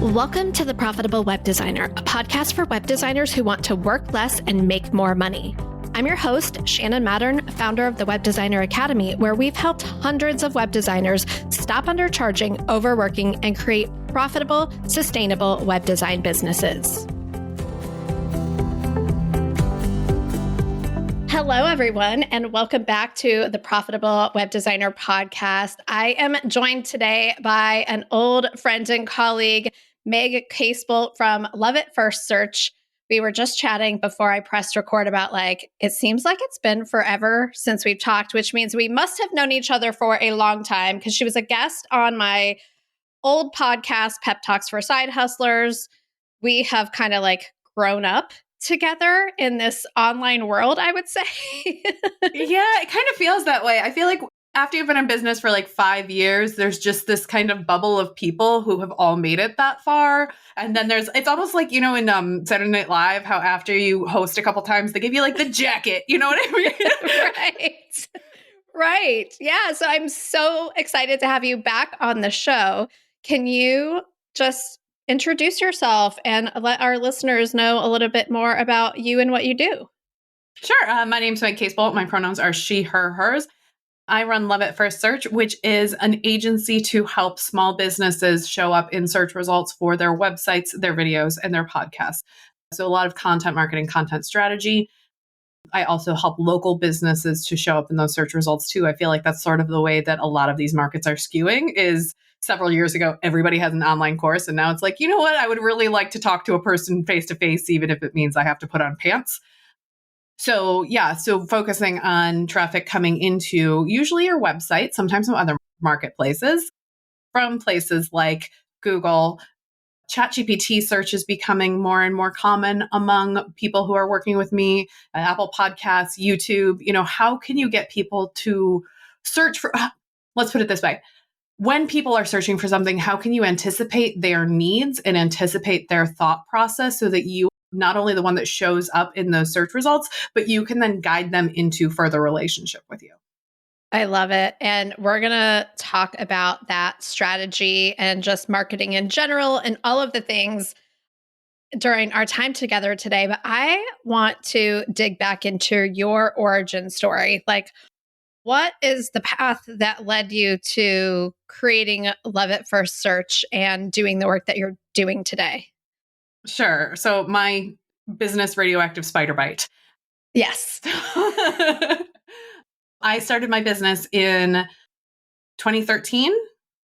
Welcome to The Profitable Web Designer, a podcast for web designers who want to work less and make more money. I'm your host, Shannon Mattern, founder of the Web Designer Academy, where we've helped hundreds of web designers stop undercharging, overworking, and create profitable, sustainable web design businesses. Hello, everyone, and welcome back to the Profitable Web Designer podcast. I am joined today by an old friend and colleague, Meg Casebolt from Love at First Search. We were just chatting before I pressed record about it seems like it's been forever since we've talked, which means we must have known each other for a long time because she was a guest on my old podcast, Pep Talks for Side Hustlers. We have kind of grown up together in this online world, I would say. Yeah, it kind of feels that way. I feel like after you've been in business for 5 years, there's just this kind of bubble of people who have all made it that far. And then it's almost like, in Saturday Night Live, how after you host a couple times, they give you the jacket. You know what I Right. mean? Right. Yeah. So I'm so excited to have you back on the show. Can you just introduce yourself and let our listeners know a little bit more about you and what you do? Sure. My name's Meg Casebolt. My pronouns are she, her, hers. I run Love at First Search, which is an agency to help small businesses show up in search results for their websites, their videos, and their podcasts. So a lot of content marketing, content strategy. I also help local businesses to show up in those search results too. I feel like that's sort of the way that a lot of these markets are skewing is several years ago, everybody has an online course. And now it's you know what? I would really like to talk to a person face to face, even if it means I have to put on pants. So focusing on traffic coming into usually your website, sometimes some other marketplaces, from places like Google. ChatGPT search is becoming more and more common among people who are working with me, Apple Podcasts, YouTube. How can you get people to search for, let's put it this way. When people are searching for something, how can you anticipate their needs and anticipate their thought process so that you not only the one that shows up in those search results, but you can then guide them into further relationship with you. I love it. And we're going to talk about that strategy and just marketing in general and all of the things during our time together today. But I want to dig back into your origin story. What is the path that led you to creating Love at First Search and doing the work that you're doing today? Sure. So my business, Radioactive Spider Bite. Yes. I started my business in 2013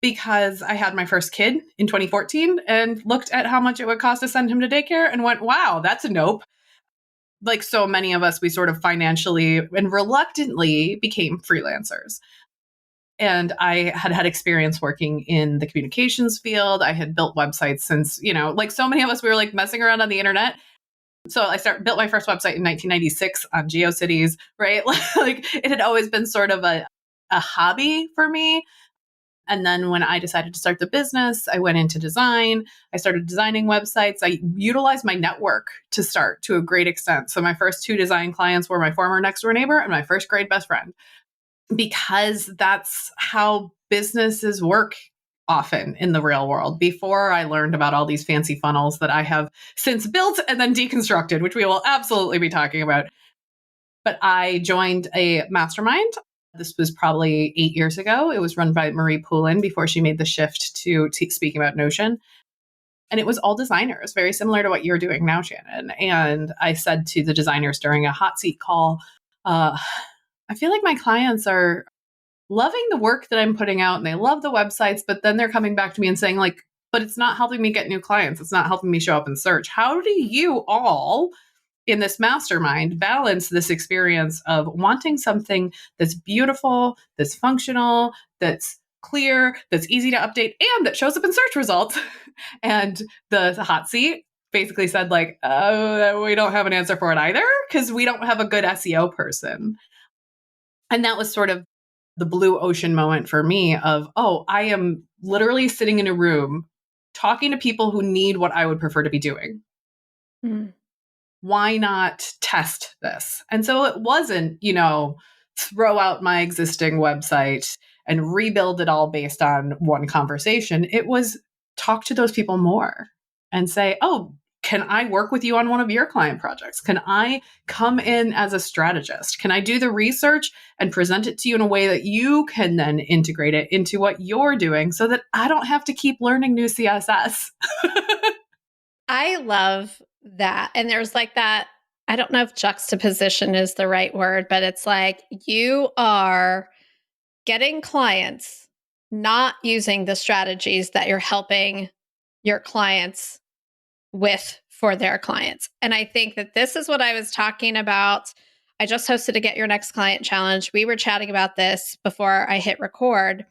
because I had my first kid in 2014 and looked at how much it would cost to send him to daycare and went, wow, that's a nope. Like so many of us, we sort of financially and reluctantly became freelancers. And I had experience working in the communications field. I had built websites since, like so many of us, we were messing around on the internet. So I built my first website in 1996 on GeoCities, right? It had always been sort of a hobby for me. And then when I decided to start the business, I went into design. I started designing websites. I utilized my network to start to a great extent. So my first 2 design clients were my former next door neighbor and my first grade best friend, because that's how businesses work often in the real world. Before I learned about all these fancy funnels that I have since built and then deconstructed, which we will absolutely be talking about. But I joined a mastermind. This was probably 8 years ago. It was run by Marie Poulin before she made the shift to speaking about Notion. And it was all designers, very similar to what you're doing now, Shannon. And I said to the designers during a hot seat call, I feel like my clients are loving the work that I'm putting out and they love the websites, but then they're coming back to me and saying but it's not helping me get new clients. It's not helping me show up in search. How do you all in this mastermind balance this experience of wanting something that's beautiful, that's functional, that's clear, that's easy to update, and that shows up in search results? And the hot seat basically said oh, we don't have an answer for it either because we don't have a good SEO person. And that was sort of the blue ocean moment for me of, oh, I am literally sitting in a room talking to people who need what I would prefer to be doing. Mm. Why not test this? And so it wasn't, throw out my existing website and rebuild it all based on one conversation. It was talk to those people more and say, oh, can I work with you on one of your client projects? Can I come in as a strategist? Can I do the research and present it to you in a way that you can then integrate it into what you're doing so that I don't have to keep learning new CSS? I love that. And there's like that, I don't know if juxtaposition is the right word, but it's like you are getting clients not using the strategies that you're helping your clients with for their clients. And I think that this is what I was talking about. I just hosted a Get Your Next Client challenge. We were chatting about this before I hit record,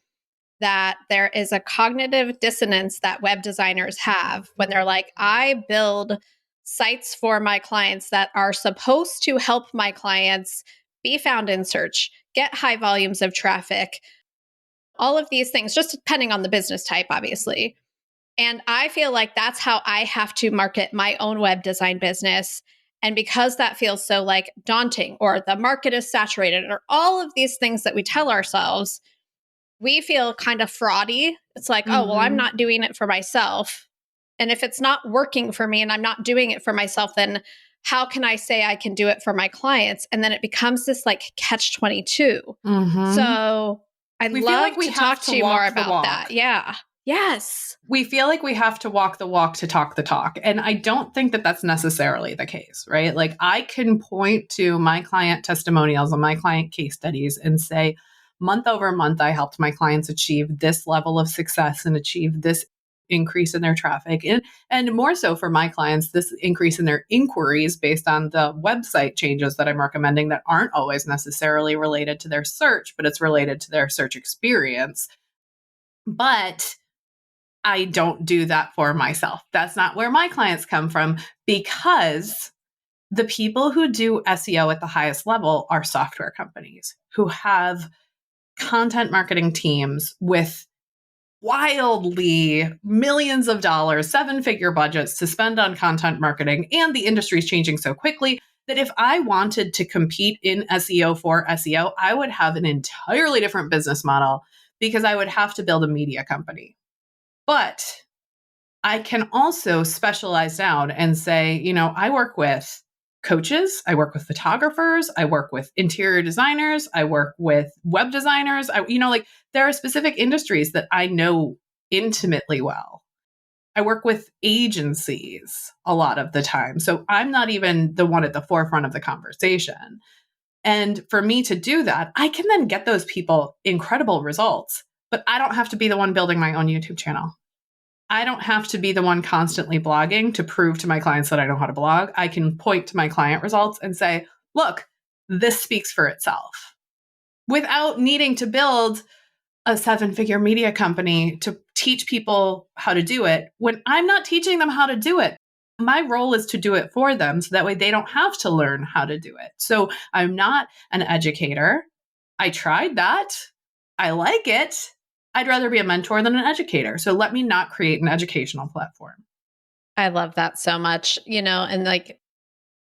that there is a cognitive dissonance that web designers have when they're like, I build sites for my clients that are supposed to help my clients be found in search, get high volumes of traffic, all of these things, just depending on the business type, obviously. And I feel like that's how I have to market my own web design business. And because that feels so like daunting, or the market is saturated, or all of these things that we tell ourselves, we feel kind of fraudy. It's like, oh, well, I'm not doing it for myself. And if it's not working for me and I'm not doing it for myself, then how can I say I can do it for my clients? And then it becomes this like catch 22. So I'd love to talk to you more about that. Yeah. Yes. We feel like we have to walk the walk to talk the talk. And I don't think that that's necessarily the case, right? Like I can point to my client testimonials and my client case studies and say, month over month, I helped my clients achieve this level of success and achieve this increase in their traffic. And more so for my clients, this increase in their inquiries based on the website changes that I'm recommending that aren't always necessarily related to their search, but it's related to their search experience. But I don't do that for myself. That's not where my clients come from, because the people who do SEO at the highest level are software companies who have content marketing teams with wildly millions of dollars, 7-figure budgets to spend on content marketing. And the industry is changing so quickly that if I wanted to compete in SEO for SEO, I would have an entirely different business model, because I would have to build a media company. But I can also specialize down and say, I work with coaches, I work with photographers, I work with interior designers, I work with web designers. There are specific industries that I know intimately well. I work with agencies a lot of the time. So I'm not even the one at the forefront of the conversation. And for me to do that, I can then get those people incredible results, but I don't have to be the one building my own YouTube channel. I don't have to be the one constantly blogging to prove to my clients that I know how to blog. I can point to my client results and say, look, this speaks for itself, without needing to build a 7-figure media company to teach people how to do it when I'm not teaching them how to do it. My role is to do it for them, so that way they don't have to learn how to do it. So I'm not an educator. I tried that. I like it. I'd rather be a mentor than an educator. So let me not create an educational platform. I love that so much, and like,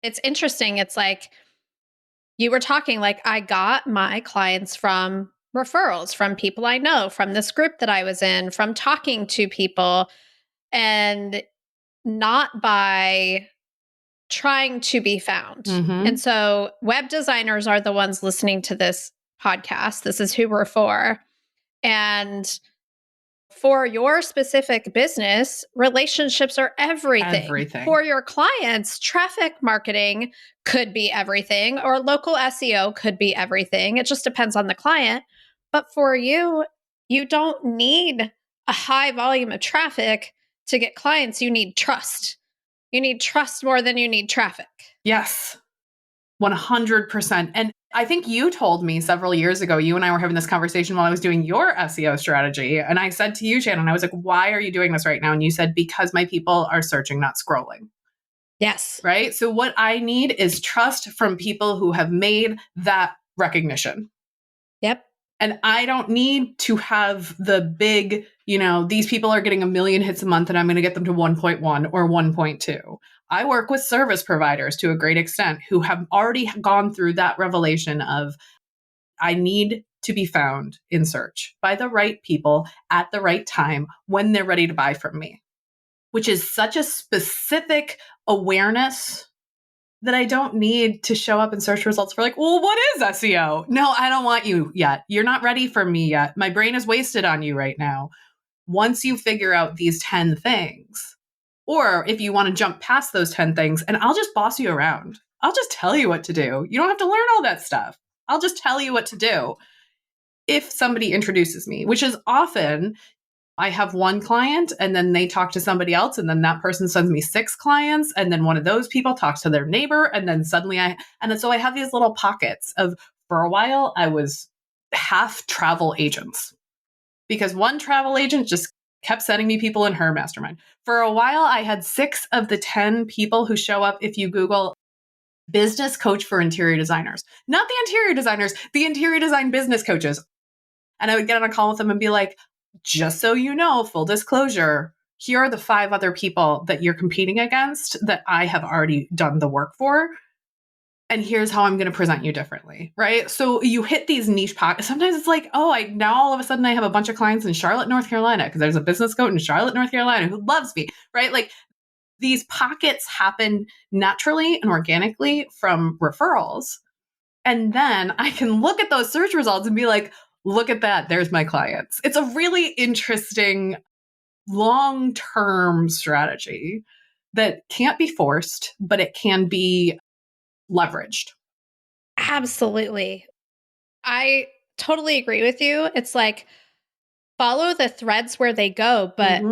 it's interesting. It's like you were talking, like, I got my clients from referrals, from people I know, from this group that I was in, from talking to people, and not by trying to be found. And so web designers are the ones listening to this podcast. This is who we're for. And for your specific business, relationships are everything. For your clients, traffic marketing could be everything, or local SEO could be everything. It just depends on the client. But for you, you don't need a high volume of traffic to get clients. You need trust. You need trust more than you need traffic. Yes, 100%. And I think you told me several years ago, you and I were having this conversation while I was doing your SEO strategy. And I said to you, Shannon, I was like, why are you doing this right now? And you said, because my people are searching, not scrolling. Yes. Right? So what I need is trust from people who have made that recognition. Yep. And I don't need to have the big, these people are getting 1 million hits a month and I'm going to get them to 1.1 or 1.2. I work with service providers to a great extent who have already gone through that revelation of, I need to be found in search by the right people at the right time when they're ready to buy from me, which is such a specific awareness that I don't need to show up in search results for like, well, what is SEO? No, I don't want you yet. You're not ready for me yet. My brain is wasted on you right now. Once you figure out these 10 things, or if you want to jump past those 10 things, and I'll just boss you around. I'll just tell you what to do. You don't have to learn all that stuff. I'll just tell you what to do. If somebody introduces me, which is often, I have one client and then they talk to somebody else and then that person sends me 6 clients and then one of those people talks to their neighbor and then suddenly so I have these little pockets of, for a while, I was half travel agents because one travel agent just kept sending me people in her mastermind. For a while, I had 6 of the 10 people who show up if you Google business coach for interior designers, not the interior designers, the interior design business coaches. And I would get on a call with them and be like, just so you know, full disclosure, here are the 5 other people that you're competing against that I have already done the work for. And here's how I'm going to present you differently, right? So you hit these niche pockets. Sometimes it's like, now all of a sudden I have a bunch of clients in Charlotte, North Carolina, because there's a business coach in Charlotte, North Carolina who loves me, right? Like these pockets happen naturally and organically from referrals. And then I can look at those search results and be like, look at that. There's my clients. It's a really interesting long-term strategy that can't be forced, but it can be leveraged. Absolutely. I totally agree with you. It's like follow the threads where they go, but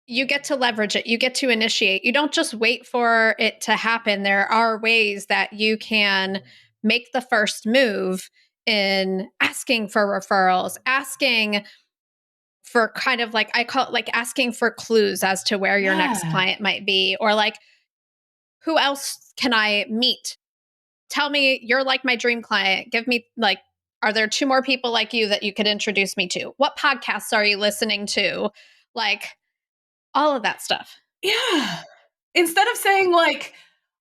you get to leverage it. You get to initiate. You don't just wait for it to happen. There are ways that you can make the first move in asking for referrals, asking for kind of like, I call it like asking for clues as to where your next client might be, or like, who else can I meet? Tell me you're like my dream client. Give me like, are there 2 more people like you that you could introduce me to? What podcasts are you listening to? Like all of that stuff. Yeah. Instead of saying like,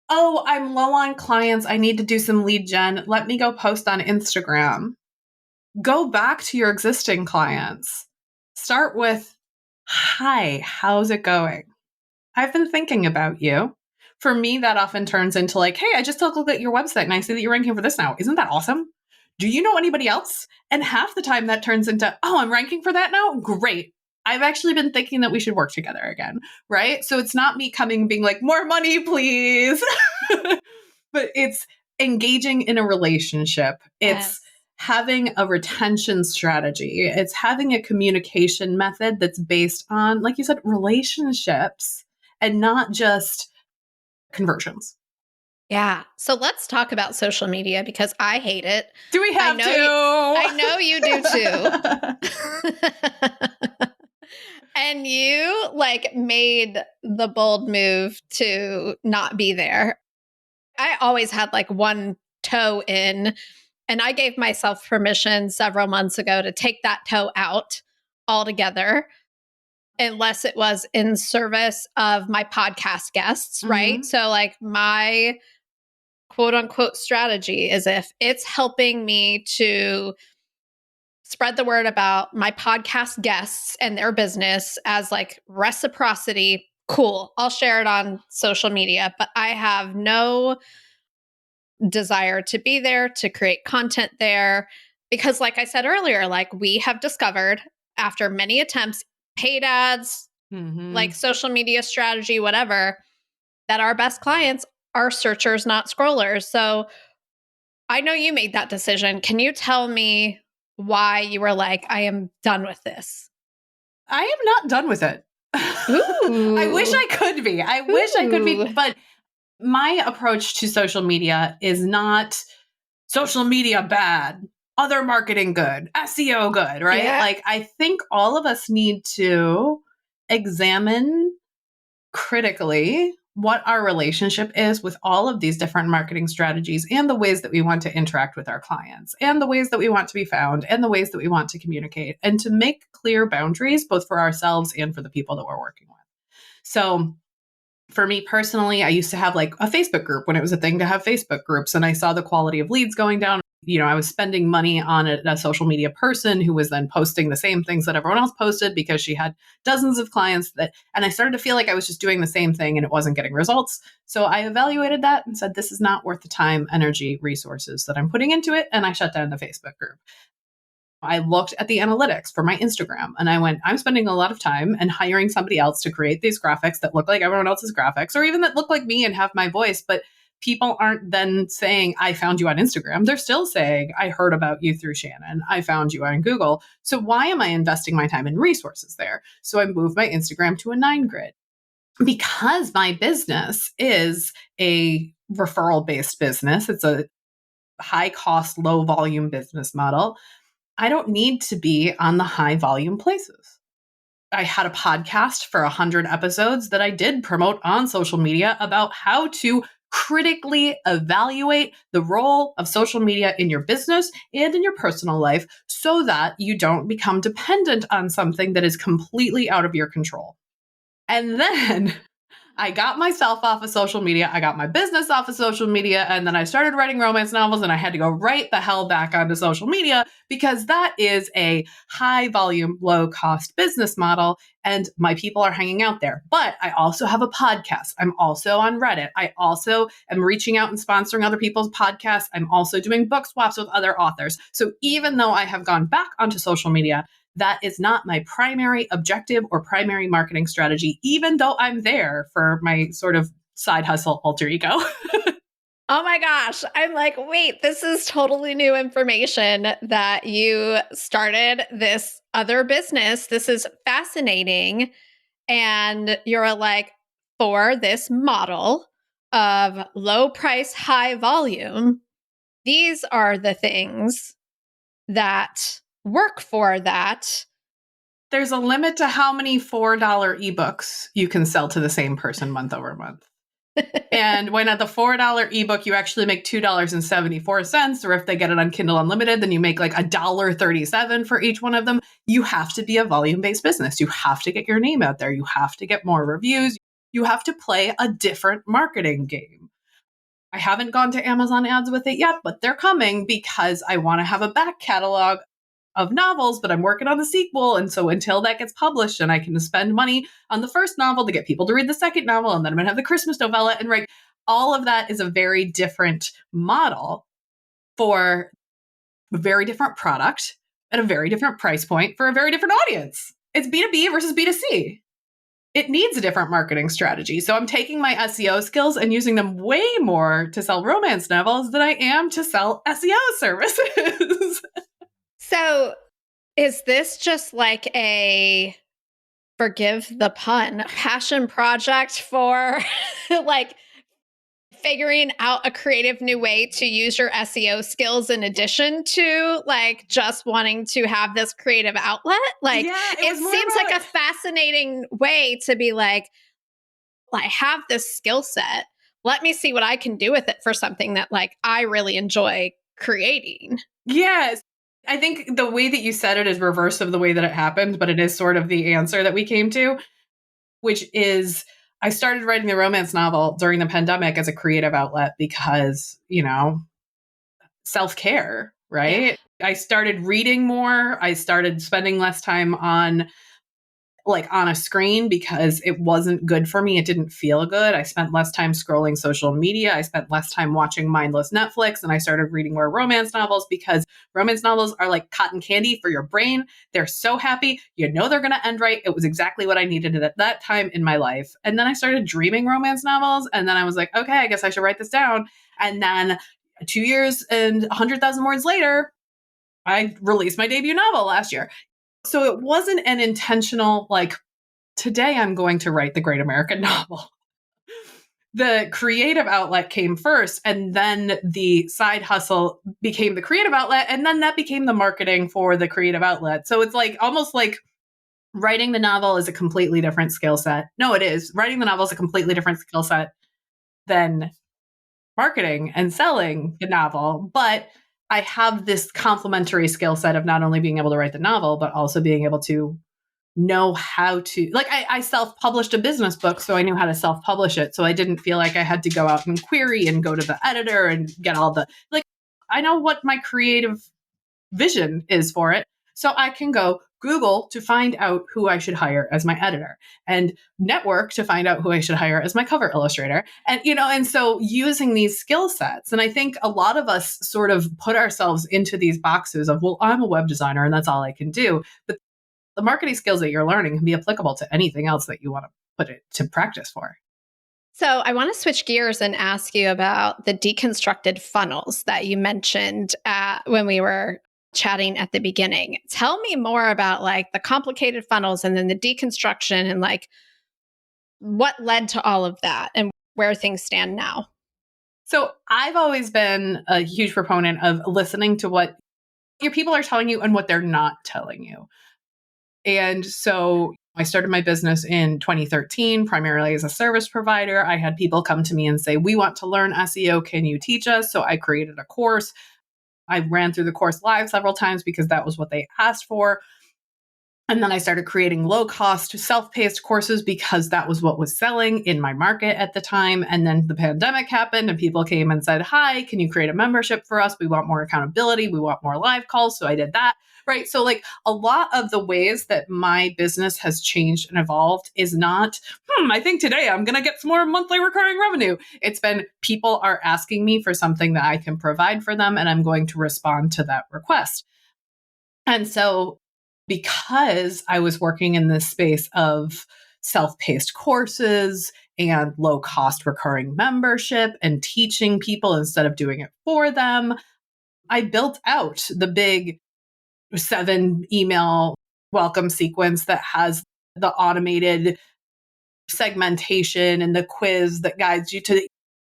oh, I'm low on clients, I need to do some lead gen, let me go post on Instagram. Go back to your existing clients. Start with, hi, how's it going? I've been thinking about you. For me, that often turns into like, hey, I just took a look at your website and I see that you're ranking for this now. Isn't that awesome? Do you know anybody else? And half the time that turns into, oh, I'm ranking for that now? Great. I've actually been thinking that we should work together again, right? So it's not me coming being like, more money, please. But it's engaging in a relationship. It's having a retention strategy. It's having a communication method that's based on, like you said, relationships and not just conversions. Yeah. So let's talk about social media because I hate it. Do we have to? I know you do too. And you like made the bold move to not be there. I always had like one toe in, and I gave myself permission several months ago to take that toe out altogether, unless it was in service of my podcast guests, right? So like my quote unquote strategy is if it's helping me to spread the word about my podcast guests and their business as like reciprocity, cool. I'll share it on social media, but I have no desire to be there, to create content there. Because like I said earlier, like we have discovered after many attempts, paid ads, like social media strategy, whatever, that our best clients are searchers, not scrollers. So I know you made that decision. Can you tell me why you were like, I am done with this? I am not done with it. I wish I could be. I could be. But my approach to social media is not social media bad, other marketing good, SEO good, right? Yeah. Like I think all of us need to examine critically what our relationship is with all of these different marketing strategies and the ways that we want to interact with our clients and the ways that we want to be found and the ways that we want to communicate and to make clear boundaries both for ourselves and for the people that we're working with. So for me personally, I used to have like a Facebook group when it was a thing to have Facebook groups, and I saw the quality of leads going down. I was spending money on a social media person who was then posting the same things that everyone else posted because she had dozens of clients and I started to feel like I was just doing the same thing and it wasn't getting results. So I evaluated that and said, this is not worth the time, energy, resources that I'm putting into it. And I shut down the Facebook group. I looked at the analytics for my Instagram and I went, I'm spending a lot of time and hiring somebody else to create these graphics that look like everyone else's graphics, or even that look like me and have my voice. But people aren't then saying, I found you on Instagram. They're still saying, I heard about you through Shannon. I found you on Google. So why am I investing my time and resources there? So I moved my Instagram to a 9 grid because my business is a referral based business. It's a high cost, low volume business model. I don't need to be on the high volume places. I had a podcast for 100 episodes that I did promote on social media about how to critically evaluate the role of social media in your business and in your personal life so that you don't become dependent on something that is completely out of your control. And then I got myself off of social media. I got my business off of social media. And then I started writing romance novels and I had to go right the hell back onto social media because that is a high volume, low cost business model. And my people are hanging out there. But I also have a podcast. I'm also on Reddit. I also am reaching out and sponsoring other people's podcasts. I'm also doing book swaps with other authors. So even though I have gone back onto social media, that is not my primary objective or primary marketing strategy, even though I'm there for my sort of side hustle alter ego. Oh my gosh. I'm like, wait, this is totally new information that you started this other business. This is fascinating. And you're like, for this model of low price, high volume, these are the things that work for that. There's a limit to how many $4 ebooks you can sell to the same person month over month. And when at the $4 ebook, you actually make $2.74, or if they get it on Kindle Unlimited, then you make like $1.37 for each one of them. You have to be a volume-based business. You have to get your name out there. You have to get more reviews. You have to play a different marketing game. I haven't gone to Amazon ads with it yet, but they're coming because I want to have a back catalog of novels, but I'm working on the sequel. And so until that gets published and I can spend money on the first novel to get people to read the second novel, and then I'm going to have the Christmas novella and right, all of that is a very different model for a very different product at a very different price point for a very different audience. It's B2B versus B2C. It needs a different marketing strategy. So I'm taking my SEO skills and using them way more to sell romance novels than I am to sell SEO services. So is this just like a, forgive the pun, passion project for like figuring out a creative new way to use your SEO skills in addition to like just wanting to have this creative outlet? Like, Yeah, it seems like a fascinating way to be like, I have this skill set. Let me see what I can do with it for something that like I really enjoy creating. Yes. I think the way that you said it is reverse of the way that it happened, but it is sort of the answer that we came to, which is I started writing the romance novel during the pandemic as a creative outlet because, self-care, right? Yeah. I started reading more. I started spending less time on a screen because it wasn't good for me. It didn't feel good. I spent less time scrolling social media. I spent less time watching mindless Netflix, and I started reading more romance novels because romance novels are like cotton candy for your brain. They're so happy. You know they're going to end right. It was exactly what I needed at that time in my life. And then I started dreaming romance novels, and then I was like, okay, I guess I should write this down. And then 2 years and 100,000 words later, I released my debut novel last year. So it wasn't an intentional, today I'm going to write the great American novel. The creative outlet came first, and then the side hustle became the creative outlet, and then that became the marketing for the creative outlet. So it's almost like writing the novel is a completely different skill set. No, it is. Writing the novel is a completely different skill set than marketing and selling the novel. But I have this complementary skill set of not only being able to write the novel, but also being able to know how to, I self-published a business book, so I knew how to self-publish it. So I didn't feel like I had to go out and query and go to the editor and get all the, I know what my creative vision is for it. So I can go Google to find out who I should hire as my editor, and network to find out who I should hire as my cover illustrator. And so using these skill sets. And I think a lot of us sort of put ourselves into these boxes of, well, I'm a web designer and that's all I can do. But the marketing skills that you're learning can be applicable to anything else that you want to put it to practice for. So I want to switch gears and ask you about the deconstructed funnels that you mentioned when we were chatting at the beginning. Tell me more about like the complicated funnels and then the deconstruction and like what led to all of that and where things stand now. So I've always been a huge proponent of listening to what your people are telling you and what they're not telling you. And so I started my business in 2013, primarily as a service provider. I had people come to me and say, we want to learn SEO. Can you teach us? So I created a course. I ran through the course live several times because that was what they asked for. And then I started creating low-cost, self-paced courses because that was what was selling in my market at the time. And then the pandemic happened and people came and said, hi, can you create a membership for us? We want more accountability. We want more live calls. So I did that, right? So like a lot of the ways that my business has changed and evolved is not, I think today I'm going to get some more monthly recurring revenue. It's been people are asking me for something that I can provide for them, and I'm going to respond to that request. And so because I was working in this space of self-paced courses and low-cost recurring membership and teaching people instead of doing it for them, I built out the big 7 email welcome sequence that has the automated segmentation and the quiz that guides you to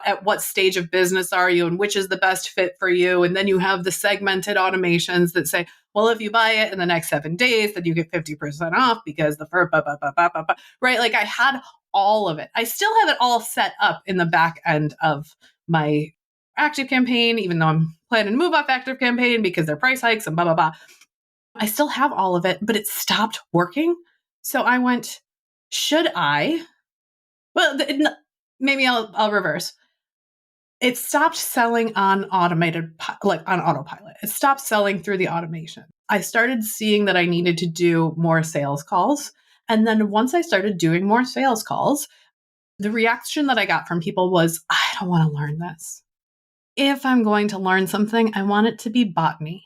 at what stage of business are you and which is the best fit for you. And then you have the segmented automations that say, well, if you buy it in the next 7 days, then you get 50% off because the first, right? Like I had all of it. I still have it all set up in the back end of my active campaign, even though I'm planning to move off active campaign because their price hikes and blah, blah, blah. I still have all of it, but it stopped working. So I went, should I? Well, maybe I'll reverse. It stopped selling on on autopilot. It stopped selling through the automation. I started seeing that I needed to do more sales calls. And then once I started doing more sales calls, the reaction that I got from people was, I don't want to learn this. If I'm going to learn something, I want it to be botany.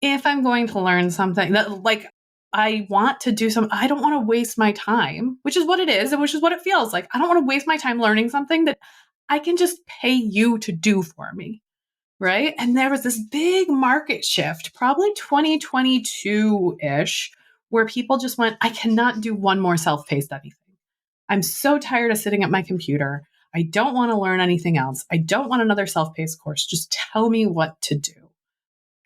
If I'm going to learn something that like I want to do something, I don't want to waste my time, which is what it is, and which is what it feels like. I don't want to waste my time learning something that I can just pay you to do for me, right? And there was this big market shift, probably 2022-ish, where people just went, I cannot do one more self-paced anything. I'm so tired of sitting at my computer. I don't want to learn anything else. I don't want another self-paced course. Just tell me what to do.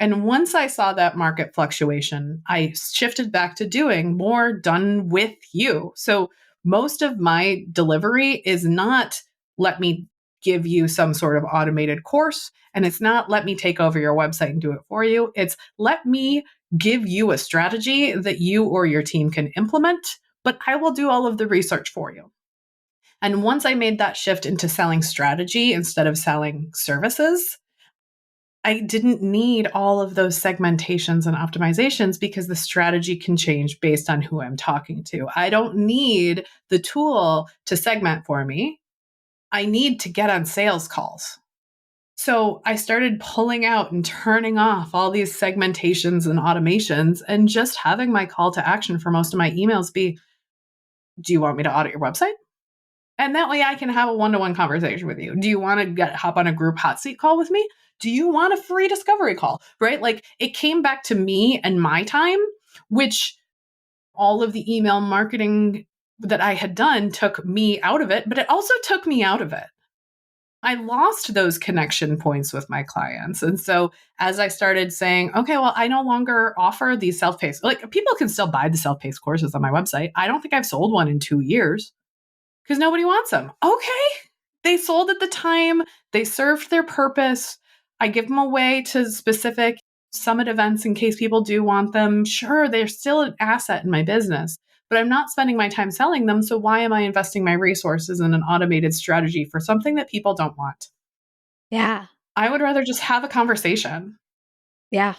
And once I saw that market fluctuation, I shifted back to doing more done with you. So most of my delivery is not let me give you some sort of automated course. And it's not let me take over your website and do it for you. It's let me give you a strategy that you or your team can implement, but I will do all of the research for you. And once I made that shift into selling strategy instead of selling services, I didn't need all of those segmentations and optimizations because the strategy can change based on who I'm talking to. I don't need the tool to segment for me. I need to get on sales calls. So I started pulling out and turning off all these segmentations and automations and just having my call to action for most of my emails be, do you want me to audit your website? And that way I can have a one-to-one conversation with you. Do you want to hop on a group hot seat call with me? Do you want a free discovery call? Right? Like it came back to me and my time, which all of the email marketing that I had done took me out of it, but it also took me out of it. I lost those connection points with my clients. And so as I started saying, okay, well, I no longer offer these self-paced, like people can still buy the self-paced courses on my website. I don't think I've sold one in 2 years. Because nobody wants them. Okay. They sold at the time. They served their purpose. I give them away to specific summit events in case people do want them. Sure, they're still an asset in my business, but I'm not spending my time selling them. So why am I investing my resources in an automated strategy for something that people don't want? Yeah. I would rather just have a conversation. Yeah.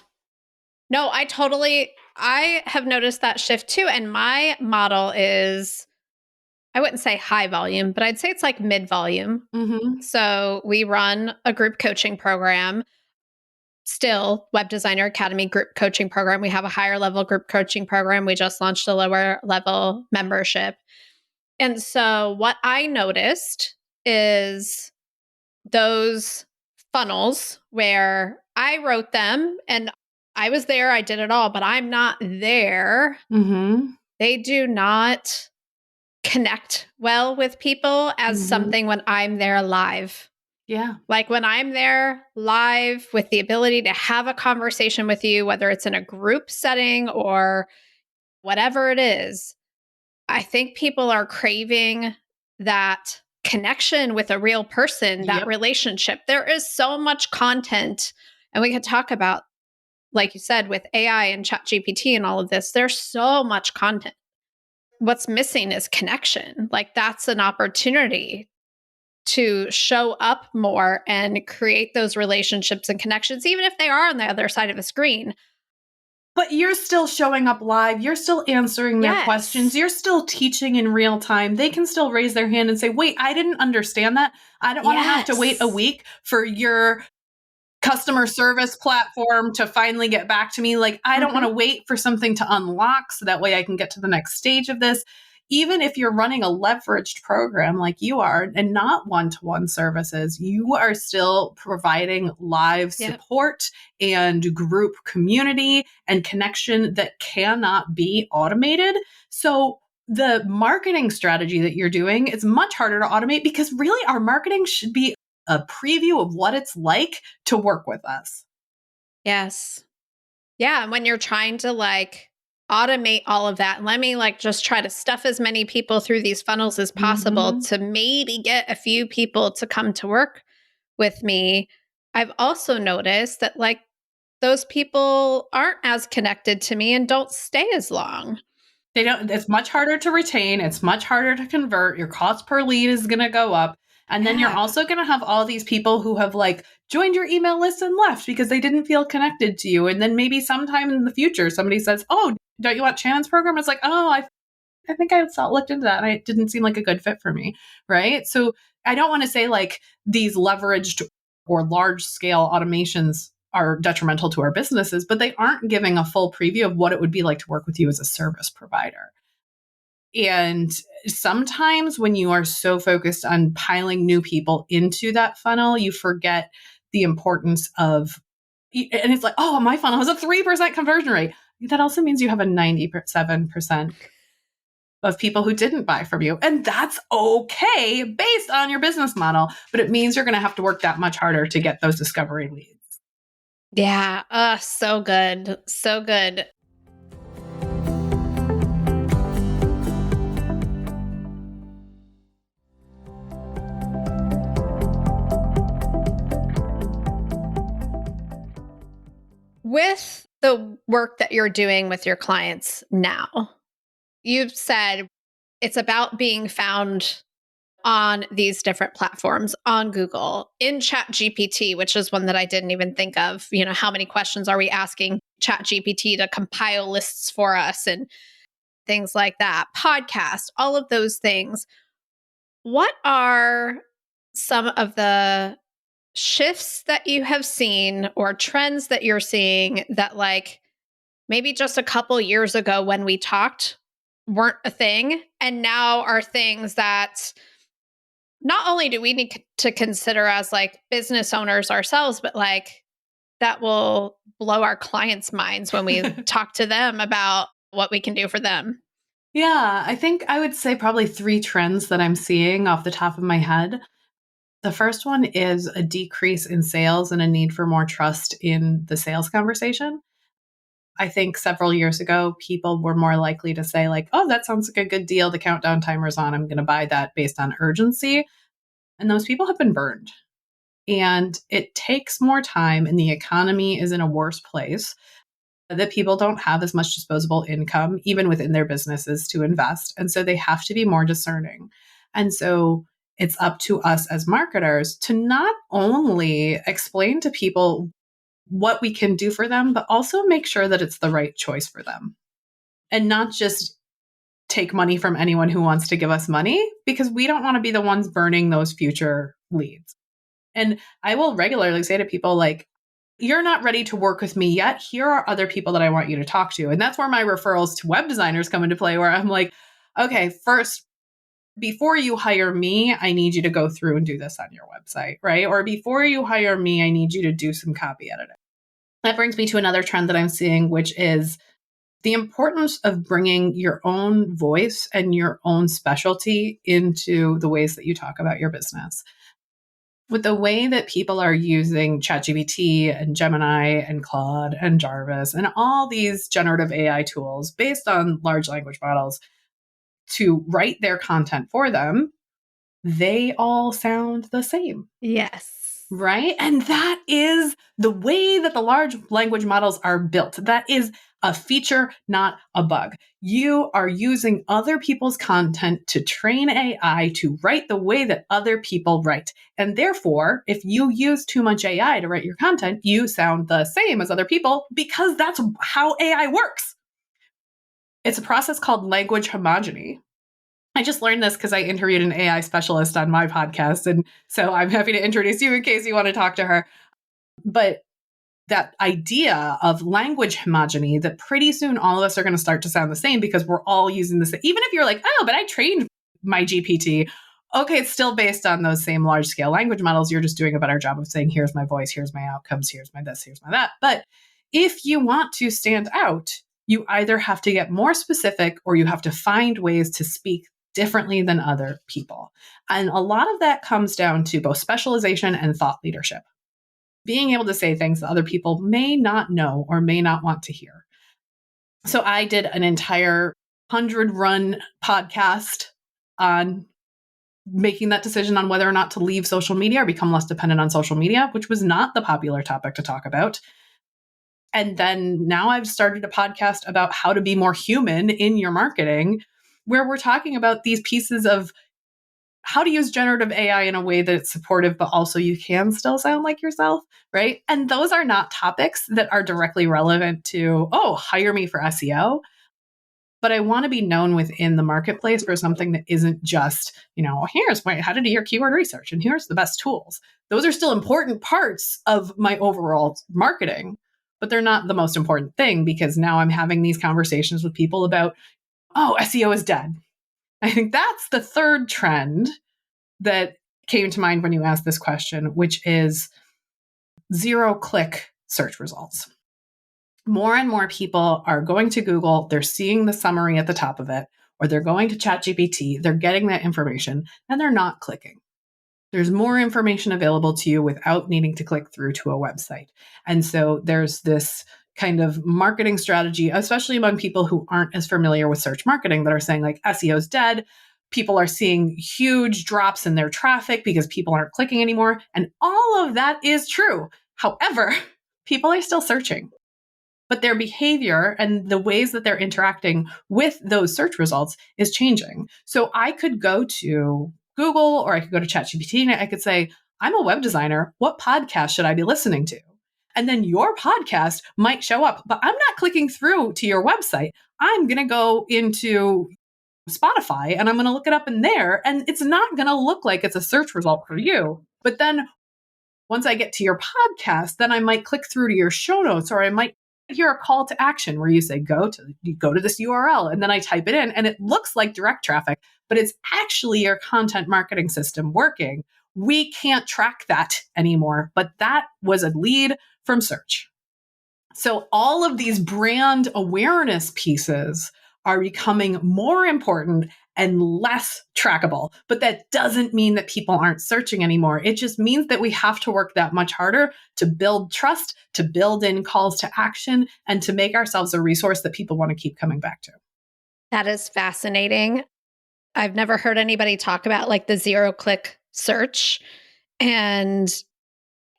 No, I have noticed that shift too. And my model is, I wouldn't say high volume, but I'd say it's like mid volume. Mm-hmm. So we run a group coaching program, still Web Designer Academy group coaching program. We have a higher level group coaching program. We just launched a lower level membership. And so what I noticed is those funnels where I wrote them and I was there, I did it all, but I'm not there. Mm-hmm. They do not connect well with people as Mm-hmm. something when I'm there live. Yeah. Like when I'm there live with the ability to have a conversation with you, whether it's in a group setting or whatever it is, I think people are craving that connection with a real person, that Yep. relationship. There is so much content, and we could talk about, like you said, with AI and ChatGPT and all of this, there's so much content. What's missing is connection. Like that's an opportunity to show up more and create those relationships and connections, even if they are on the other side of a screen. But you're still showing up live. You're still answering their questions. Yes. You're still teaching in real time. They can still raise their hand and say, wait, I didn't understand that. I don't want to have to wait a Yes. week for your customer service platform to finally get back to me. Like, I don't want to Mm-hmm. wait for something to unlock so that way I can get to the next stage of this. Even if you're running a leveraged program like you are and not one-to-one services, you are still providing live Yep. support and group community and connection that cannot be automated. So the marketing strategy that you're doing is much harder to automate because really our marketing should be a preview of what it's like to work with us. Yes. Yeah. And when you're trying to like automate all of that, let me like just try to stuff as many people through these funnels as possible Mhm. to maybe get a few people to come to work with me. I've also noticed that like those people aren't as connected to me and don't stay as long. They don't it's much harder to retain, it's much harder to convert, your cost per lead is gonna go up, and then you're Yeah. also gonna have all these people who have, like, joined your email list and left because they didn't feel connected to you, and then maybe sometime in the future, somebody says, "Oh, don't you want Shannon's program?" It's like, "Oh, I think I saw looked into that, and it didn't seem like a good fit for me," right? So, I don't wanna say, like, these leveraged or large scale automations are detrimental to our businesses, but they aren't giving a full preview of what it would be like to work with you as a service provider. And sometimes when you are so focused on piling new people into that funnel, you forget the importance of, and it's like, oh, my funnel has a 3% conversion rate. That also means you have a 97% of people who didn't buy from you. And that's okay based on your business model, but it means you're going to have to work that much harder to get those discovery leads. Yeah. So good. So good. With the work that you're doing with your clients now, you've said it's about being found on these different platforms, on Google, in Chat GPT, which is one that I didn't even think of. You know, how many questions are we asking Chat GPT to compile lists for us and things like that? Podcast, all of those things. What are some of the shifts that you have seen or trends that you're seeing that like maybe just a couple years ago when we talked weren't a thing and now are things that not only do we need to consider as like business owners ourselves, but like that will blow our clients' minds when we talk to them about what we can do for them. Yeah, I think I would say probably three trends that I'm seeing off the top of my head. The first one is a decrease in sales and a need for more trust in the sales conversation. I think several years ago, people were more likely to say, like, oh, that sounds like a good deal. The countdown timer's on. I'm going to buy that based on urgency. And those people have been burned. And it takes more time, and the economy is in a worse place, that people don't have as much disposable income, even within their businesses, to invest. And so they have to be more discerning. And so it's up to us as marketers to not only explain to people what we can do for them, but also make sure that it's the right choice for them and not just take money from anyone who wants to give us money, because we don't want to be the ones burning those future leads. And I will regularly say to people, like, you're not ready to work with me yet. Here are other people that I want you to talk to. And that's where my referrals to web designers come into play, where I'm like, okay, first, before you hire me, I need you to go through and do this on your website, right? Or before you hire me, I need you to do some copy editing. That brings me to another trend that I'm seeing, which is the importance of bringing your own voice and your own specialty into the ways that you talk about your business. With the way that people are using ChatGPT and Gemini and Claude and Jarvis and all these generative AI tools based on large language models to write their content for them, they all sound the same. Yes. Right? And that is the way that the large language models are built. That is a feature, not a bug. You are using other people's content to train AI to write the way that other people write. And therefore, if you use too much AI to write your content, you sound the same as other people because that's how AI works. It's a process called language homogeny. I just learned this because I interviewed an AI specialist on my podcast. And so I'm happy to introduce you in case you want to talk to her. But that idea of language homogeny, that pretty soon all of us are going to start to sound the same because we're all using this. Even if you're like, oh, but I trained my GPT. Okay, it's still based on those same large scale language models. You're just doing a better job of saying, here's my voice, here's my outcomes, here's my this, here's my that. But if you want to stand out, you either have to get more specific or you have to find ways to speak differently than other people. And a lot of that comes down to both specialization and thought leadership. Being able to say things that other people may not know or may not want to hear. So I did an entire 100-run podcast on making that decision on whether or not to leave social media or become less dependent on social media, which was not the popular topic to talk about. And then now I've started a podcast about how to be more human in your marketing, where we're talking about these pieces of how to use generative AI in a way that it's supportive, but also you can still sound like yourself, right? And those are not topics that are directly relevant to, oh, hire me for SEO. But I want to be known within the marketplace for something that isn't just, here's how to do your keyword research and here's the best tools. Those are still important parts of my overall marketing, but they're not the most important thing because now I'm having these conversations with people about, oh, SEO is dead. I think that's the third trend that came to mind when you asked this question, which is zero-click search results. More and more people are going to Google, they're seeing the summary at the top of it, or they're going to ChatGPT, they're getting that information, and they're not clicking. There's more information available to you without needing to click through to a website. And so there's this kind of marketing strategy, especially among people who aren't as familiar with search marketing, that are saying like SEO is dead. People are seeing huge drops in their traffic because people aren't clicking anymore. And all of that is true. However, people are still searching. But their behavior and the ways that they're interacting with those search results is changing. So I could go to Google or I could go to ChatGPT and I could say, I'm a web designer. What podcast should I be listening to? And then your podcast might show up, but I'm not clicking through to your website. I'm going to go into Spotify and I'm going to look it up in there. And it's not going to look like it's a search result for you. But then once I get to your podcast, then I might click through to your show notes, or I might hear a call to action where you say, go to this URL. And then I type it in and it looks like direct traffic, but it's actually your content marketing system working. We can't track that anymore, but that was a lead from search. So all of these brand awareness pieces are becoming more important and less trackable. But that doesn't mean that people aren't searching anymore. It just means that we have to work that much harder to build trust, to build in calls to action, and to make ourselves a resource that people want to keep coming back to. That is fascinating. I've never heard anybody talk about like the zero-click search and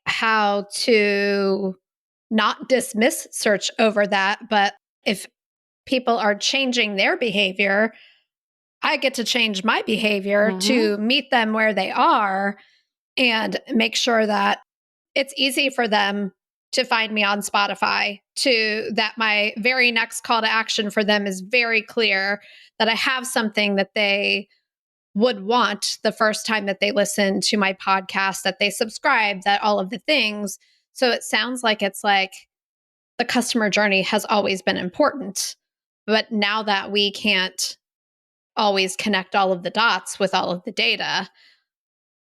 how to not dismiss search over that. But if people are changing their behavior, I get to change my behavior to meet them where they are and make sure that it's easy for them to find me on Spotify, to that my very next call to action for them is very clear, that I have something that they would want the first time that they listen to my podcast, that they subscribe, that all of the things. So it sounds like it's like the customer journey has always been important. But now that we can't always connect all of the dots with all of the data,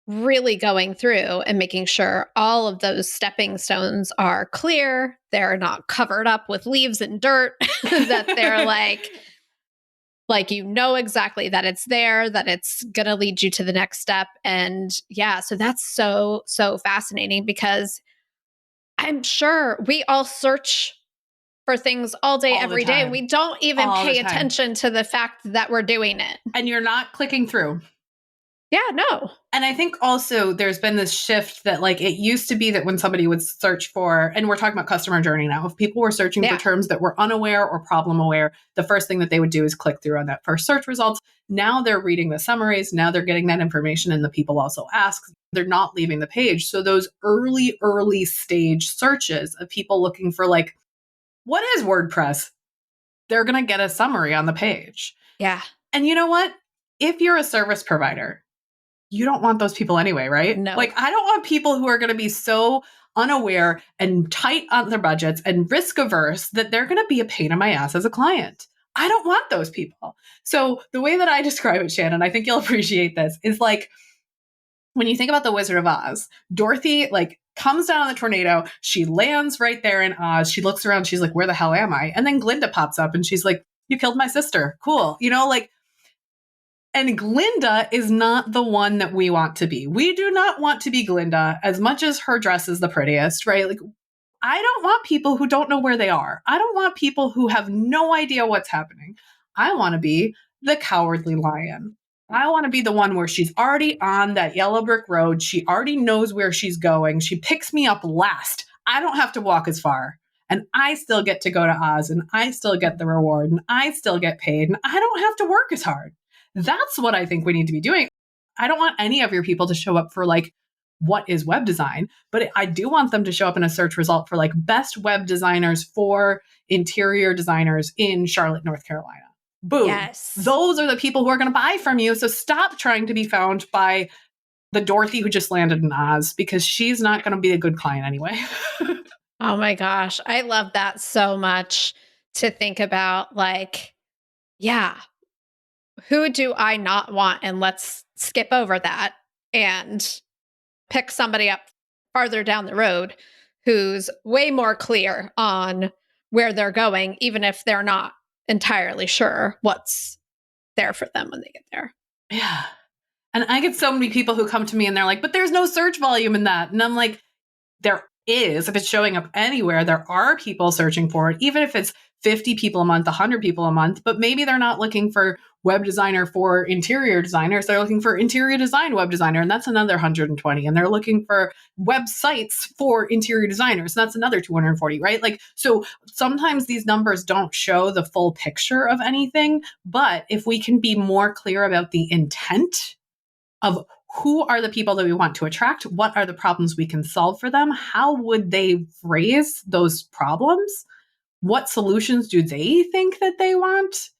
really going through and making sure all of those stepping stones are clear, they're not covered up with leaves and dirt, that they're like you know exactly that it's there, that it's going to lead you to the next step. And yeah, so that's so fascinating, because I'm sure we all search for things all day, All the every day. time. We don't even All the pay time. attention to the fact that we're doing it. And you're not clicking through. Yeah, no. And I think also there's been this shift that, like, it used to be that when somebody would search for, and we're talking about customer journey now, if people were searching for terms that were unaware or problem aware, the first thing that they would do is click through on that first search results. Now they're reading the summaries. Now they're getting that information, and the people also ask. They're not leaving the page. So those early stage searches of people looking for, like, what is WordPress? They're going to get a summary on the page. Yeah. And you know what? If you're a service provider, you don't want those people anyway, right? No. Like, I don't want people who are going to be so unaware and tight on their budgets and risk averse that they're going to be a pain in my ass as a client. I don't want those people. So the way that I describe it, Shannon, I think you'll appreciate this, is like, when you think about the Wizard of Oz, Dorothy, like, comes down on the tornado. She lands right there in Oz. She looks around. She's like, where the hell am I? And then Glinda pops up and she's like, you killed my sister. Cool. You know, like, and Glinda is not the one that we want to be. We do not want to be Glinda as much as her dress is the prettiest, right? Like, I don't want people who don't know where they are. I don't want people who have no idea what's happening. I want to be the cowardly lion. I want to be the one where she's already on that yellow brick road. She already knows where she's going. She picks me up last. I don't have to walk as far. And I still get to go to Oz, and I still get the reward, and I still get paid, and I don't have to work as hard. That's what I think we need to be doing. I don't want any of your people to show up for, like, what is web design, but I do want them to show up in a search result for, like, best web designers for interior designers in Charlotte, North Carolina. Boom. Yes. Those are the people who are going to buy from you. So stop trying to be found by the Dorothy who just landed in Oz, because she's not going to be a good client anyway. Oh my gosh. I love that so much, to think about, like, yeah, who do I not want? And let's skip over that and pick somebody up farther down the road who's way more clear on where they're going, even if they're not entirely sure what's there for them when they get there. Yeah. And I get so many people who come to me and they're like, but there's no search volume in that. And I'm like, there is. If it's showing up anywhere, there are people searching for it, even if it's 50 people a month, 100 people a month, but maybe they're not looking for web designer for interior designers. They're looking for interior design web designer, and that's another 120. And they're looking for websites for interior designers, and that's another 240, right? Like, so sometimes these numbers don't show the full picture of anything, but if we can be more clear about the intent of who are the people that we want to attract, what are the problems we can solve for them, how would they phrase those problems, what solutions do they think that they want,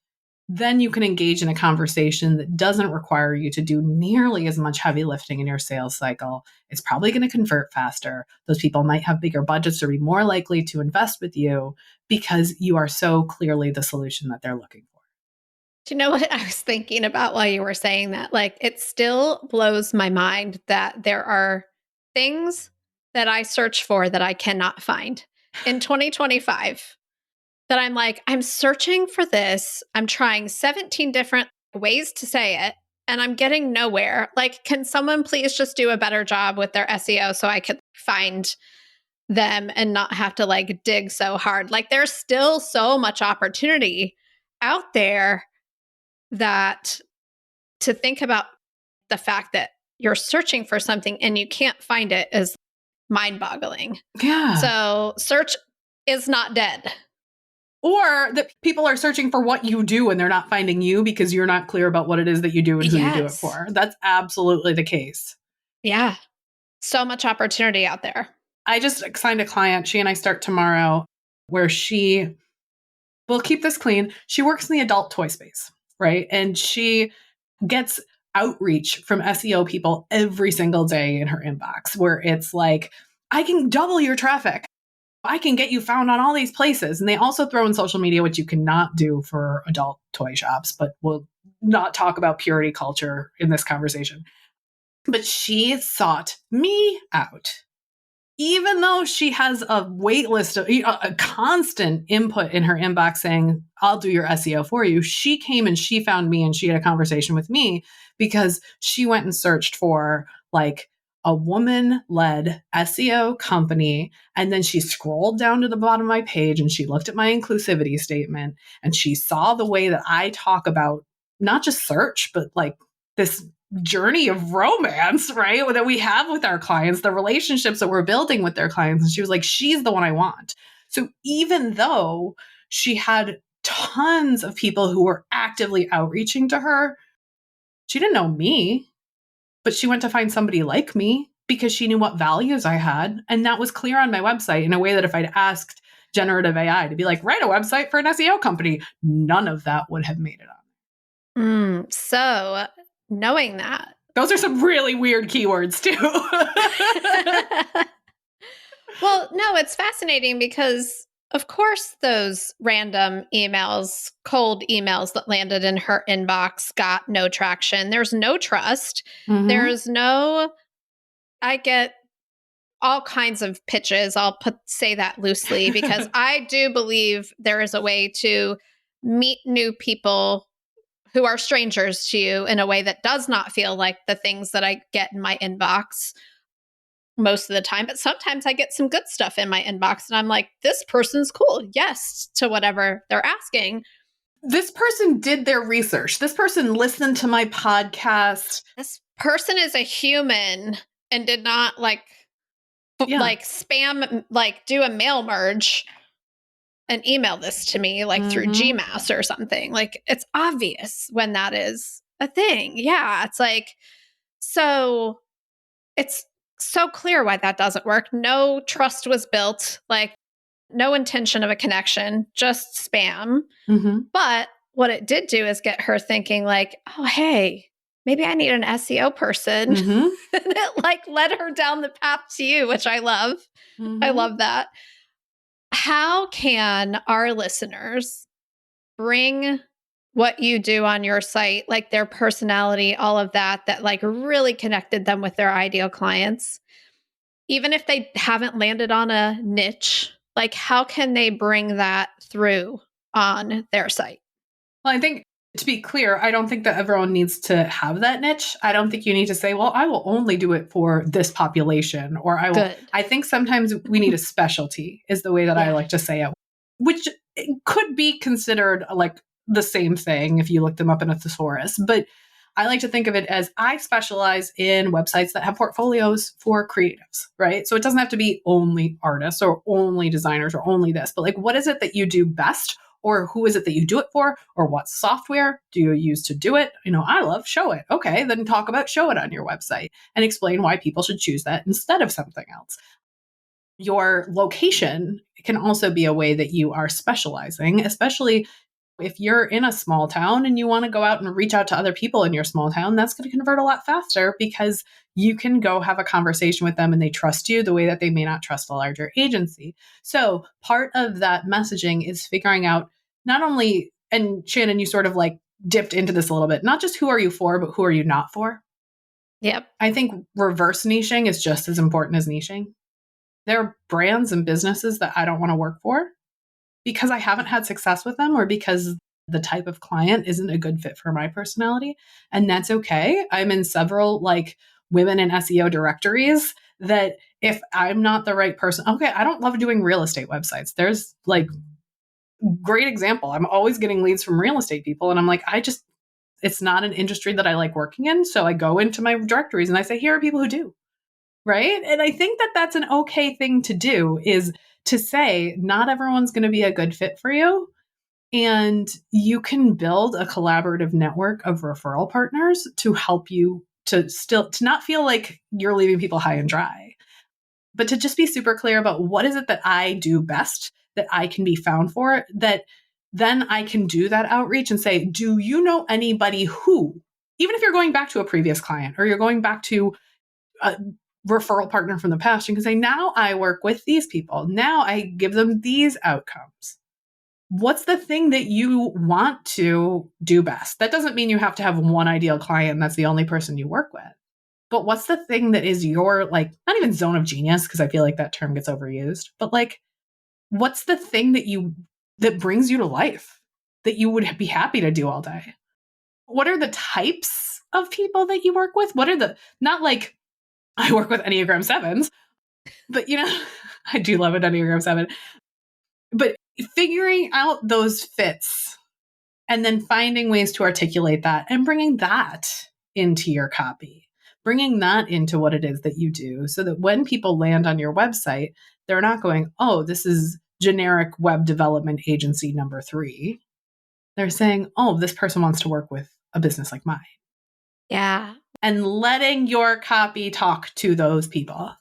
then you can engage in a conversation that doesn't require you to do nearly as much heavy lifting in your sales cycle. It's probably going to convert faster. Those people might have bigger budgets or be more likely to invest with you because you are so clearly the solution that they're looking for. Do you know what I was thinking about while you were saying that? Like, it still blows my mind that there are things that I search for that I cannot find in 2025. That I'm like, I'm searching for this. I'm trying 17 different ways to say it, and I'm getting nowhere. Like, can someone please just do a better job with their SEO so I could find them and not have to, like, dig so hard? Like, there's still so much opportunity out there, that to think about the fact that you're searching for something and you can't find it is mind-boggling. Yeah. So search is not dead. Or that people are searching for what you do and they're not finding you because you're not clear about what it is that you do and who you do it Yes. for. That's absolutely the case. Yeah. So much opportunity out there. I just signed a client. She and I start tomorrow where she will keep this clean. She works in the adult toy space, right? And she gets outreach from SEO people every single day in her inbox where it's like, I can double your traffic. I can get you found on all these places. And they also throw in social media, which you cannot do for adult toy shops, but we'll not talk about purity culture in this conversation. But she sought me out. Even though she has a wait list of a constant input in her inbox saying, I'll do your SEO for you, she came and she found me and she had a conversation with me because she went and searched for like a woman-led SEO company. And then she scrolled down to the bottom of my page and she looked at my inclusivity statement and she saw the way that I talk about not just search, but like this journey of romance, right? That we have with our clients, the relationships that we're building with their clients. And she was like, she's the one I want. So even though she had tons of people who were actively outreaching to her, she didn't know me, but she went to find somebody like me because she knew what values I had. And that was clear on my website in a way that if I'd asked generative AI to be like, write a website for an SEO company, none of that would have made it on. So knowing that. Those are some really weird keywords too. Well, no, it's fascinating because of course those random emails, cold emails that landed in her inbox got no traction. There's no trust. There's no, I get all kinds of pitches. I'll say that loosely because I do believe there is a way to meet new people who are strangers to you in a way that does not feel like the things that I get in my inbox most of the time. But sometimes I get some good stuff in my inbox and I'm like, this person's cool. Yes, to whatever they're asking. This person did their research. This person listened to my podcast. This person is a human and did not like spam, like do a mail merge and email this to me like through Gmail or something. Like it's obvious when that is a thing. Yeah. It's like, so it's so clear why that doesn't work. No trust was built, like no intention of a connection, just spam. But what it did do is get her thinking like, oh, hey, maybe I need an SEO person. And it like led her down the path to you, which I love. I love that. How can our listeners bring what you do on your site, like their personality, all of that, that like really connected them with their ideal clients, even if they haven't landed on a niche, like how can they bring that through on their site? Well, I think to be clear, I don't think that everyone needs to have that niche. I don't think you need to say, well, I will only do it for this population, or I will. Good. I think sometimes we need a specialty is the way that I like to say it, which could be considered like the same thing if you look them up in a thesaurus. But I like to think of it as I specialize in websites that have portfolios for creatives, right? So it doesn't have to be only artists or only designers or only this, but like, what is it that you do best? Or who is it that you do it for? Or what software do you use to do it? You know, I love Show It. Okay, then talk about Show It on your website and explain why people should choose that instead of something else. Your location can also be a way that you are specializing, especially if you're in a small town and you want to go out and reach out to other people in your small town. That's going to convert a lot faster because you can go have a conversation with them and they trust you the way that they may not trust a larger agency. So part of that messaging is figuring out not only, and Shannon, you sort of like dipped into this a little bit, not just who are you for, but who are you not for? Yep. I think reverse niching is just as important as niching. There are brands and businesses that I don't want to work for because I haven't had success with them or because the type of client isn't a good fit for my personality. And that's okay. I'm in several like women in SEO directories that if I'm not the right person, okay, I don't love doing real estate websites. There's like great example. I'm always getting leads from real estate people. And I'm like, it's not an industry that I like working in. So I go into my directories and I say, here are people who do. Right. And I think that that's an okay thing to do is to say not everyone's going to be a good fit for you. And you can build a collaborative network of referral partners to help you to not feel like you're leaving people high and dry, but to just be super clear about what is it that I do best, that I can be found for, that then I can do that outreach and say, do you know anybody who, even if you're going back to a previous client or you're going back to a referral partner from the past, you can say, now I work with these people. Now I give them these outcomes. What's the thing that you want to do best? That doesn't mean you have to have one ideal client and that's the only person you work with. But what's the thing that is your, like, not even zone of genius, because I feel like that term gets overused, but like, what's the thing that brings you to life, that you would be happy to do all day? What are the types of people that you work with? What are not like, I work with Enneagram 7s, but I do love an Enneagram 7. But figuring out those fits and then finding ways to articulate that and bringing that into your copy, bringing that into what it is that you do, so that when people land on your website, they're not going, oh, this is generic web development agency number 3. They're saying, oh, this person wants to work with a business like mine. Yeah. And letting your copy talk to those people.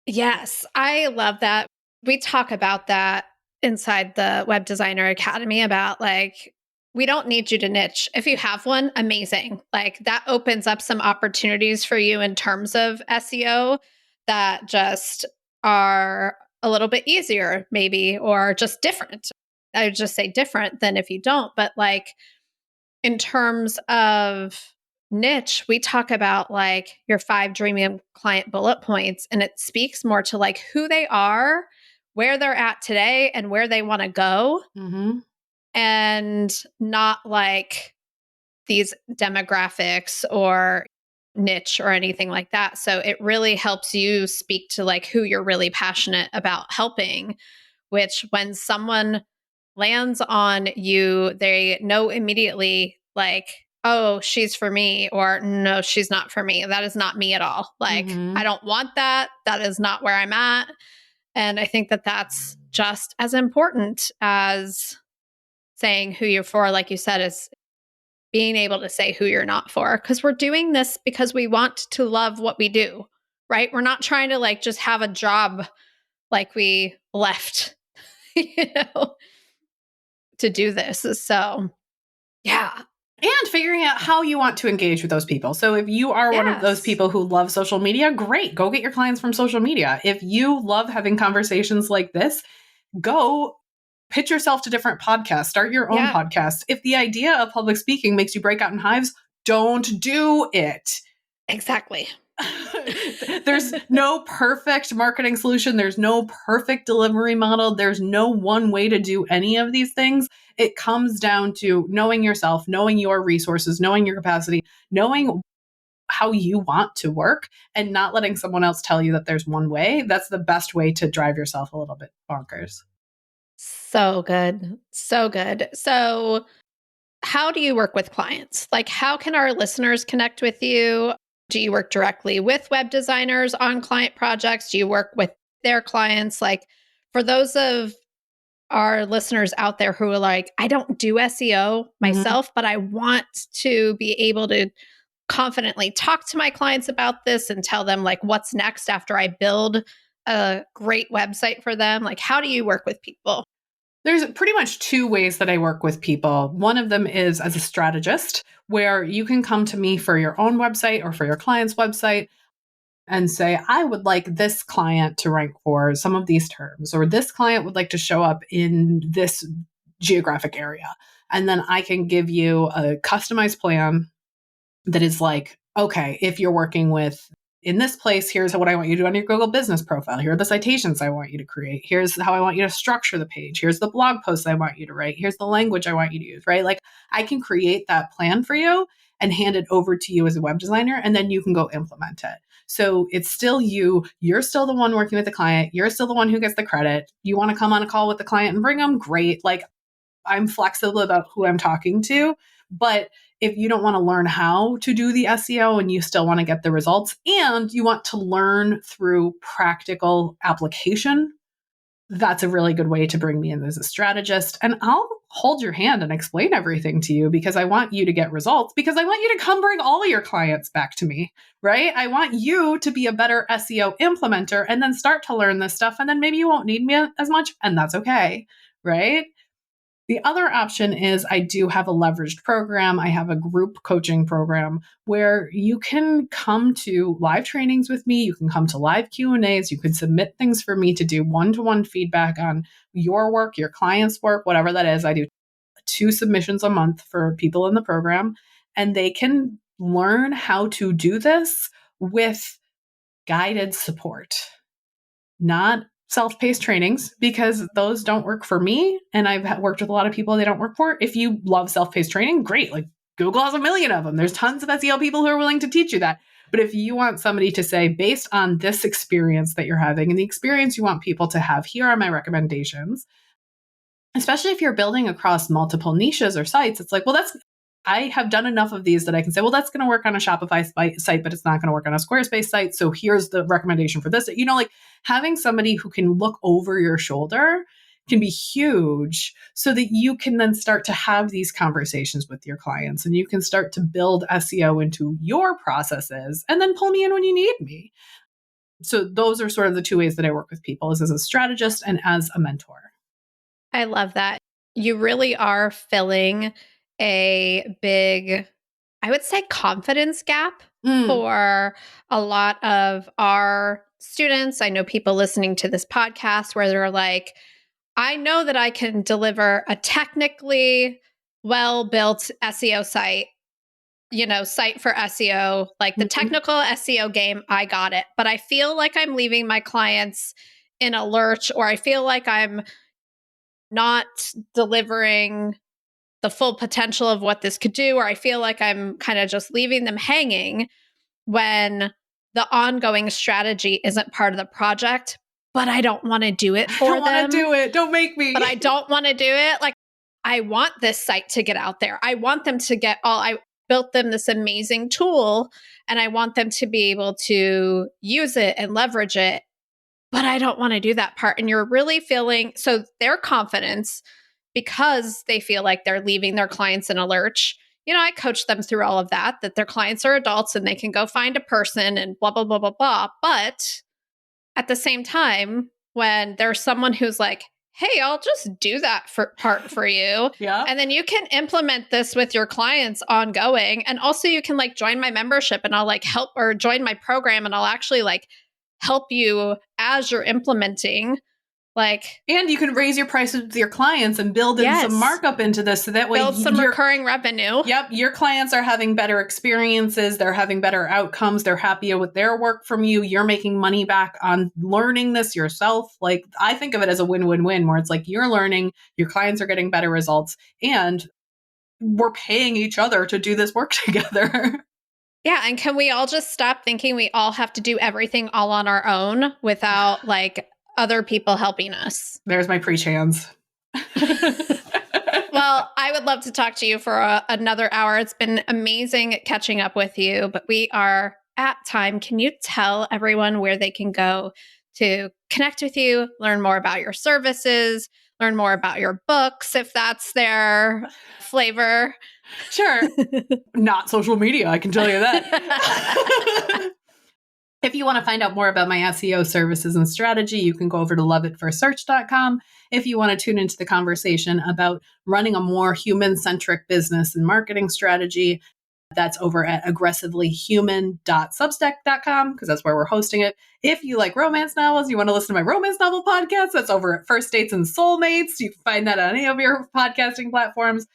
Yes, I love that. We talk about that inside the Web Designer Academy about like, we don't need you to niche. If you have one, amazing. Like that opens up some opportunities for you in terms of SEO that just are a little bit easier, maybe, or just different. I would just say different than if you don't. But like in terms of niche, we talk about like your 5 dreaming client bullet points, and it speaks more to like who they are, where they're at today, and where they want to go. Mm-hmm. And not like these demographics or niche or anything like that. So it really helps you speak to like who you're really passionate about helping, which when someone lands on you, they know immediately like, oh, she's for me, or no, she's not for me. That is not me at all. Like, I don't want that. That is not where I'm at. And I think that that's just as important as saying who you're for, like you said, is being able to say who you're not for. Because we're doing this because we want to love what we do, right? We're not trying to like just have a job like we left, to do this. So, yeah. And figuring out how you want to engage with those people. So if you are one of those people who love social media, great, go get your clients from social media. If you love having conversations like this, go pitch yourself to different podcasts, start your own podcast. If the idea of public speaking makes you break out in hives, don't do it. Exactly. There's no perfect marketing solution. There's no perfect delivery model. There's no one way to do any of these things. It comes down to knowing yourself, knowing your resources, knowing your capacity, knowing how you want to work, and not letting someone else tell you that there's one way. That's the best way to drive yourself a little bit bonkers. So good. So good. So how do you work with clients? Like, how can our listeners connect with you? Do you work directly with web designers on client projects? Do you work with their clients? Like, for those of our listeners out there who are like, I don't do SEO myself, but I want to be able to confidently talk to my clients about this and tell them like what's next after I build a great website for them. Like, how do you work with people? There's pretty much 2 ways that I work with people. One of them is as a strategist, where you can come to me for your own website or for your client's website and say, I would like this client to rank for some of these terms, or this client would like to show up in this geographic area. And then I can give you a customized plan that is like, okay, if you're working with in this place, here's what I want you to do on your Google business profile. Here are the citations I want you to create. Here's how I want you to structure the page. Here's the blog posts I want you to write. Here's the language I want you to use, right? Like I can create that plan for you and hand it over to you as a web designer, and then you can go implement it. So it's still you. You're still the one working with the client. You're still the one who gets the credit. You want to come on a call with the client and bring them? Great. Like I'm flexible about who I'm talking to, but if you don't want to learn how to do the SEO and you still want to get the results and you want to learn through practical application, that's a really good way to bring me in as a strategist. And I'll hold your hand and explain everything to you because I want you to get results, because I want you to come bring all of your clients back to me, right? I want you to be a better SEO implementer and then start to learn this stuff. And then maybe you won't need me as much, and that's okay, right? The other option is I do have a leveraged program. I have a group coaching program where you can come to live trainings with me. You can come to live Q&As. You can submit things for me to do one-to-one feedback on your work, your client's work, whatever that is. I do 2 submissions a month for people in the program, and they can learn how to do this with guided support, not self-paced trainings, because those don't work for me. And I've worked with a lot of people they don't work for. If you love self-paced training, great. Like Google has a million of them. There's tons of SEO people who are willing to teach you that. But if you want somebody to say, based on this experience that you're having and the experience you want people to have, here are my recommendations. Especially if you're building across multiple niches or sites, it's like, well, I have done enough of these that I can say, well, that's going to work on a Shopify site, but it's not going to work on a Squarespace site. So here's the recommendation for this. Like having somebody who can look over your shoulder can be huge, so that you can then start to have these conversations with your clients and you can start to build SEO into your processes and then pull me in when you need me. So those are sort of the 2 ways that I work with people, is as a strategist and as a mentor. I love that. You really are filling a big, I would say, confidence gap for a lot of our students. I know people listening to this podcast where they're like, I know that I can deliver a technically well-built SEO site, site for SEO, like the technical SEO game, I got it. But I feel like I'm leaving my clients in a lurch, or I feel like I'm not delivering the full potential of what this could do, or I feel like I'm kind of just leaving them hanging when the ongoing strategy isn't part of the project, but I don't want to do it for them. I don't want to do it. Don't make me. But I don't want to do it. Like, I want this site to get out there. I want them to I built them this amazing tool and I want them to be able to use it and leverage it, but I don't want to do that part. And you're really feeling, so their confidence, because they feel like they're leaving their clients in a lurch. I coach them through all of that their clients are adults and they can go find a person and blah, blah, blah, blah, blah. But at the same time, when there's someone who's like, hey, I'll just do that part for you. Yeah. And then you can implement this with your clients ongoing. And also you can join my membership and I'll help, or join my program and I'll actually help you as you're implementing. And you can raise your prices with your clients and build in some markup into this, so that way build some recurring revenue. Yep. Your clients are having better experiences. They're having better outcomes. They're happier with their work from you. You're making money back on learning this yourself. I think of it as a win-win-win, where it's you're learning, your clients are getting better results, and we're paying each other to do this work together. Yeah. And can we all just stop thinking we all have to do everything all on our own without other people helping us? There's my preach hands. Well, I would love to talk to you for another hour. It's been amazing catching up with you, but we are at time. Can you tell everyone where they can go to connect with you, learn more about your services, learn more about your books, if that's their flavor? Sure. Not social media, I can tell you that. If you want to find out more about my SEO services and strategy, you can go over to loveitforsearch.com. If you want to tune into the conversation about running a more human-centric business and marketing strategy, that's over at aggressivelyhuman.substack.com, because that's where we're hosting it. If you like romance novels, you want to listen to my romance novel podcast, that's over at First Dates and Soulmates. You can find that on any of your podcasting platforms.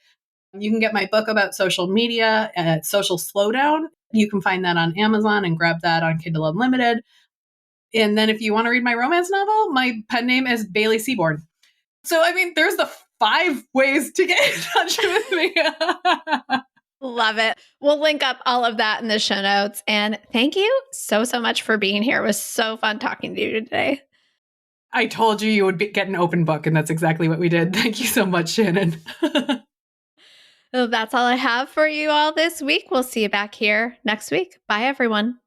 You can get my book about social media at Social Slowdown. You can find that on Amazon and grab that on Kindle Unlimited. And then if you want to read my romance novel, my pen name is Bailey Seaborn. So, there's the 5 ways to get in touch with me. Love it. We'll link up all of that in the show notes. And thank you so much for being here. It was so fun talking to you today. I told you would get an open book, and that's exactly what we did. Thank you so much, Shannon. Well, that's all I have for you all this week. We'll see you back here next week. Bye, everyone.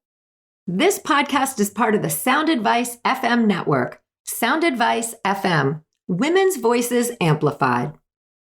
This podcast is part of the Sound Advice FM network. Sound Advice FM, Women's Voices Amplified.